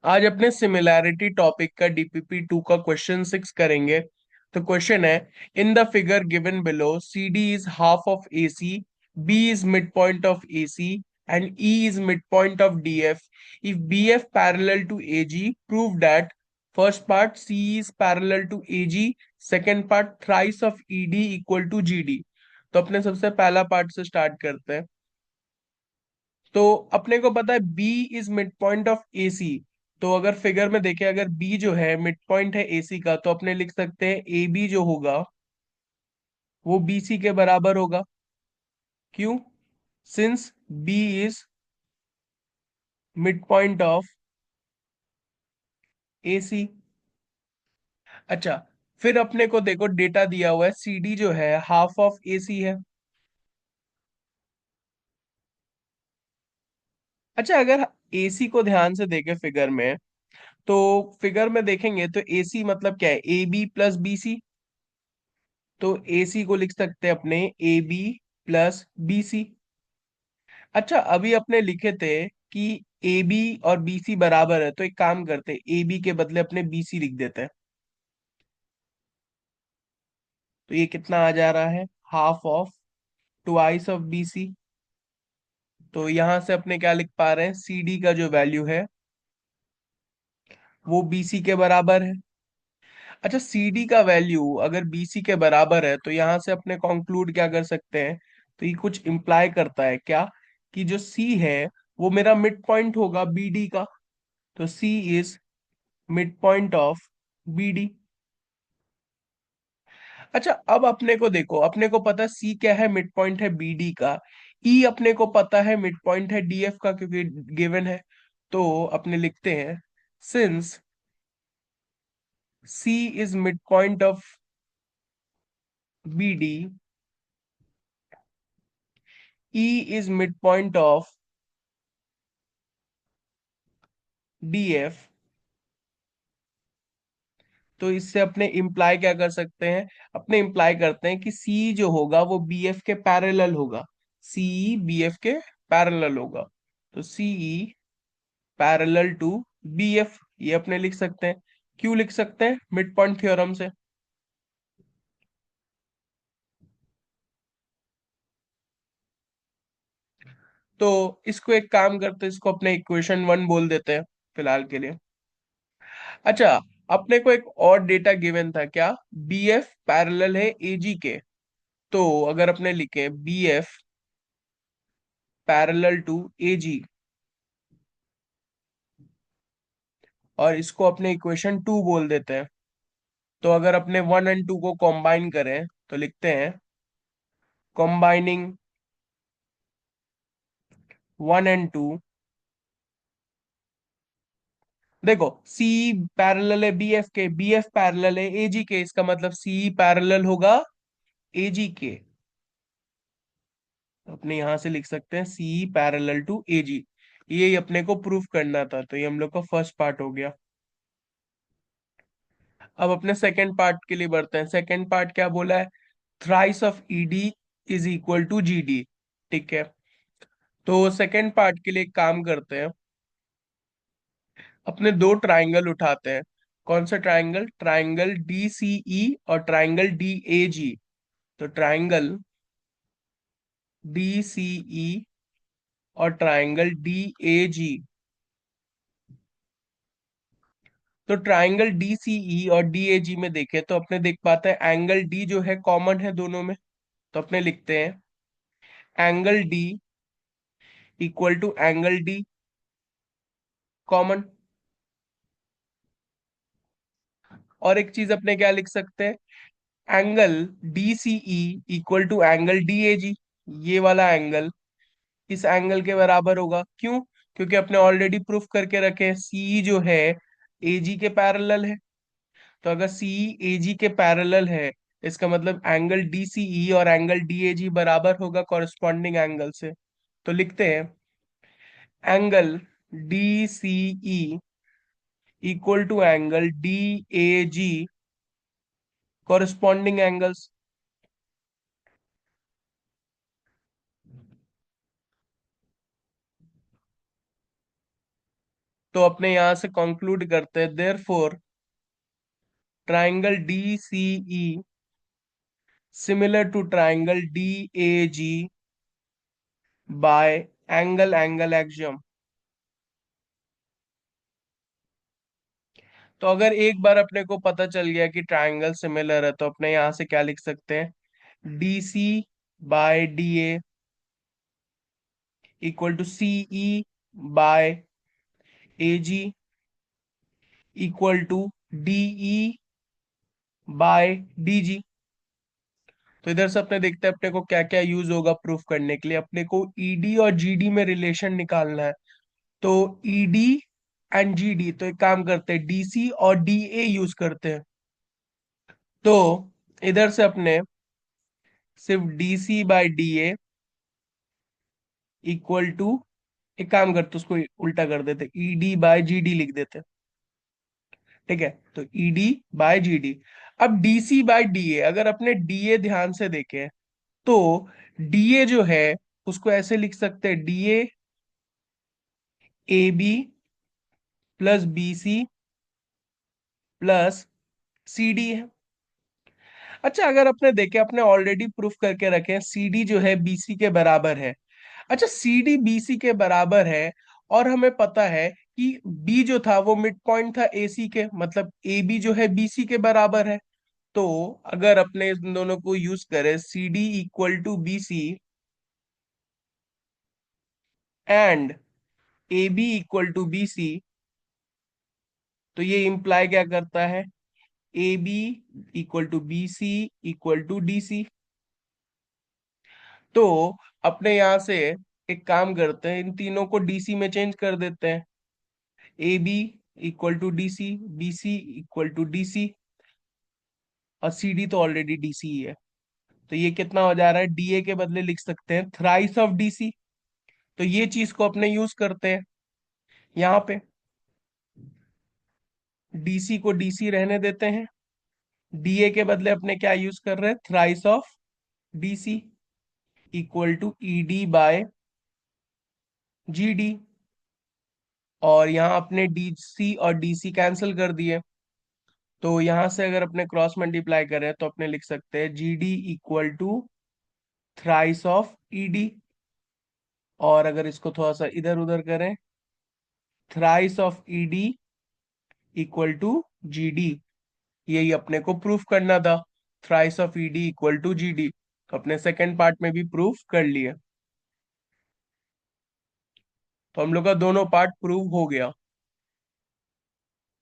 आज अपने similarity topic का डीपीपी 2 का क्वेश्चन 6 करेंगे। तो क्वेश्चन है, in the figure given below C D is half of A C, B is mid point of A C and E is mid point of D F. If B F parallel to A G, prove that first part C is parallel to A G, second part thrice of E D equal to G D. तो अपने सबसे पहला part से start करते हैं। तो अपने को पता है B is mid point of A C. तो अगर फिगर में देखें, अगर बी जो है मिड पॉइंट है एसी का, तो अपने लिख सकते हैं ए बी जो होगा वो बी सी के बराबर होगा। क्यों? Since B is mid point of A C. अच्छा, फिर अपने को देखो डेटा दिया हुआ है, सी डी जो है हाफ ऑफ ए सी है। अच्छा, अगर एसी को ध्यान से देखें फिगर में, तो फिगर में देखेंगे तो एसी मतलब क्या है, A B plus B C. तो AC को लिख सकते हैं अपने A B plus B C. अच्छा, अभी अपने लिखे थे कि ए बी और बी सी बराबर है, तो एक काम करते हैं, ए बी के बदले अपने बी सी लिख देते हैं। तो ये कितना आ जा रहा है, half of twice of B C. तो यहां से अपने क्या लिख पा रहे हैं, सी डी का जो वैल्यू है वो बी सी के बराबर है। अच्छा, सी डी का वैल्यू अगर बी सी के बराबर है, तो यहां से अपने कंक्लूड क्या कर सकते हैं, तो ये कुछ इंप्लाई करता है क्या, कि जो सी है वो मेरा मिड पॉइंट होगा बी डी का। तो C is mid point of B D. अच्छा, अब अपने को देखो, अपने को पता सी क्या है, मिड पॉइंट है बी डी का। ई अपने को पता है मिड पॉइंट है डी एफ का, क्योंकि गिवन है। तो अपने लिखते हैं, since C is mid point of B D, E is mid point of D F. तो इससे अपने इम्प्लाई क्या कर सकते हैं, अपने इम्प्लाई करते हैं कि सी जो होगा वो बी एफ के पैरेलल होगा। सी बी एफ के पैरेलल होगा। तो C parallel to B F, ये अपने लिख सकते हैं। क्यों लिख सकते हैं, मिड पॉइंट थ्योरम से। तो इसको एक काम करते हैं, इसको अपने इक्वेशन 1 बोल देते हैं फिलहाल के लिए। अच्छा, अपने को एक और डेटा गिवन था क्या, बी एफ पैरेलल है ए जी के। तो अगर अपने लिखे B F parallel to A जी, और इसको अपने इक्वेशन 2 बोल देते हैं। तो अगर अपने 1 एंड 2 को कॉम्बाइन करें, तो लिखते हैं कॉम्बाइनिंग 1 एंड 2। देखो, सी पैरेलल है बी एफ के, बी एफ पैरेलल है ए जी के, इसका मतलब सी पैरेलल होगा ए जी के। तो अपने यहां से लिख सकते हैं सी पैरेलल टू ए जी। ये अपने को प्रूफ करना था, तो ये हम लोग का फर्स्ट पार्ट हो गया। अब अपने सेकंड पार्ट के लिए बढ़ते हैं। सेकंड पार्ट क्या बोला है, thrice of ED is equal to G D. ठीक है, तो सेकंड पार्ट के लिए एक काम करते हैं, अपने दो ट्राइंगल उठाते हैं। कौन सा ट्राइंगल, ट्राइंगल डी सी ई और ट्राइंगल डी ए जी। तो ट्राइंगल डी सी ई और ट्राइंगल डी ए जी। तो ट्राइंगल डी सी ई और डी ए जी में देखें तो अपने देख पाते हैं एंगल डी जो है कॉमन है दोनों में। तो अपने लिखते हैं angle D equal to angle D common. और एक चीज अपने क्या लिख सकते हैं, angle D C E equal to angle D A G. ये वाला एंगल इस एंगल के बराबर होगा। क्यों? क्योंकि अपने ऑलरेडी प्रूफ करके रखे सी जो है ए जी के पैरेलल है। तो अगर सी ए जी के पैरेलल है, इसका मतलब एंगल डी सी ई और एंगल डी ए जी बराबर होगा कॉरेस्पॉन्डिंग एंगल से। तो लिखते हैं angle D C E equal to angle D A G corresponding angles. तो अपने यहां से कंक्लूड करते हैं, therefore triangle D C E similar to triangle D A G by angle angle axiom. तो अगर एक बार अपने को पता चल गया कि ट्राइंगल सिमिलर है, तो अपने यहां से क्या लिख सकते हैं, D C by D A equal to C E by A G equal to D E by D G. तो इधर से अपने देखते हैं अपने को क्या क्या यूज होगा प्रूफ करने के लिए। अपने को ईडी और जीडी में रिलेशन निकालना है। तो ईडी एंड जीडी, तो एक काम करते हैं, डीसी और डीए यूज करते हैं। तो इधर से अपने सिर्फ DC by DA equal to, एक काम करते उसको उल्टा कर देते, ईडी बाय जीडी लिख देते। ठीक है, तो ईडी बाय जीडी। अब डीसी बाय डीए, अगर अपने डीए ध्यान से देखें तो डीए जो है उसको ऐसे लिख सकते हैं, DA A B plus B C plus C D है। अच्छा, अगर अपने देखे, अपने ऑलरेडी प्रूफ करके रखे हैं सी डी जो है बीसी के बराबर है। अच्छा, सी डी बीसी के बराबर है, और हमें पता है कि बी जो था वो मिड पॉइंट था एसी के, मतलब ए बी जो है बीसी के बराबर है। तो अगर अपने इन दोनों को यूज करें, C D equal to B C and A B equal to B C, तो ये इंप्लाई क्या करता है, A B equal to B C equal to D C. तो अपने यहां से एक काम करते हैं, इन तीनों को डीसी में चेंज कर देते हैं, A B equal to D C, B C equal to D C, और सी डी तो ऑलरेडी डीसी ही है। तो ये कितना हो जा रहा है, डीए के बदले लिख सकते हैं थ्राइस ऑफ डीसी। तो ये चीज को अपने यूज करते हैं यहाँ पे, डीसी को डीसी रहने देते हैं, डीए के बदले अपने क्या यूज कर रहे हैं, thrice of DC equal to ED by GD. और यहाँ अपने डीसी और डीसी कैंसिल कर दिए, तो यहां से अगर अपने क्रॉस मल्टीप्लाई करें तो अपने लिख सकते हैं GD equal to thrice of ED. और अगर इसको थोड़ा सा इधर उधर करें, thrice of ED equal to GD. यही अपने को प्रूफ करना था, thrice of ED equal to GD. अपने सेकेंड पार्ट में भी प्रूफ कर लिए, तो हम लोग का दोनों पार्ट प्रूव हो गया।